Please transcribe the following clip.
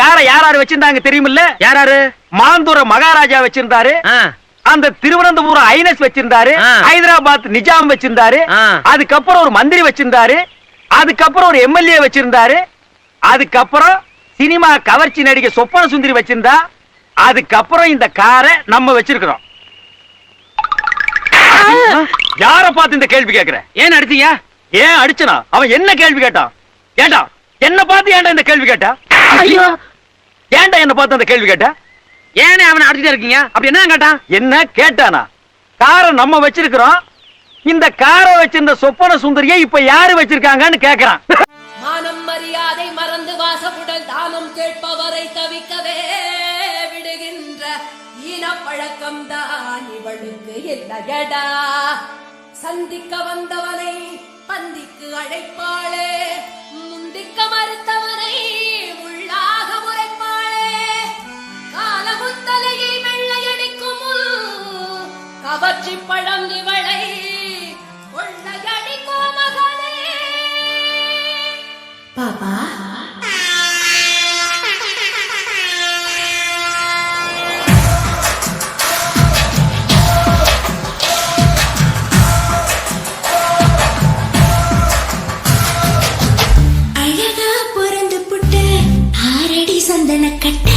காரை யாராரு வச்சிருந்தாங்க தெரியுமில்ல? யாராரு? மாந்தூர மகாராஜா வச்சிருந்தாரு, அந்த திருவனந்தபுரம் ஐனஸ் வச்சிருந்தாரு, ஹைதராபாத் நிஜாம் வச்சிருந்தாரு, அதுக்கப்புறம் ஒரு மந்திரி வச்சிருந்தாரு, அதுக்கப்புறம் ஒரு எம்எல்ஏ வச்சிருந்தாரு, அதுக்கப்புறம் சினிமா கவர்ச்சி நடிகை சொப்பன சுந்தரி வச்சிருந்தா, அதுக்கப்புறம் இந்த காரை நம்ம வச்சிருக்கிறோம். யார பார்த்து இந்த கேள்வி கேக்குற? ஏன் அடிச்சீங்க? ஏன் அடிச்சனா? அவன் என்ன கேள்வி கேட்டான்? ஏண்டா என்ன பார்த்து ஏன்டா இந்த கேள்வி கேட்டா? ஐயோ, ஏன்டா என்ன பார்த்து அந்த கேள்வி கேட்டா? ஏனே அவனை அடிச்சுட்டே இருக்கீங்க? அப்படி என்ன கேட்டான்? என்ன கேட்டானா? காரை நம்ம வச்சிருக்கிறோம், இந்த காரை வச்சிருந்த சொப்பன சுந்தரியை இப்ப யாரு வச்சிருக்காங்கன்னு கேக்குறான். மானம் மரியாதை மறந்து வாசப்புடல் தானம் கேட்பவரை தவிக்கவே விடுகின்ற இனப்பழக்கம் தான் இவளுக்கு இல்லையடா. சந்திக்க வந்தவனை பந்திக்கு அழைப்பாளே, முந்திக்க மறுத்தவனை உள்ளாக உரைப்பாளே. காலமுத்தலையை வெள்ளையடிக்கும் கவர்ச்சி பழம் இவளை கொள்ளையடிக்கும் மகனே. பாபா அழகா பொறந்து புட்ட ஆரடி சந்தன கட்ட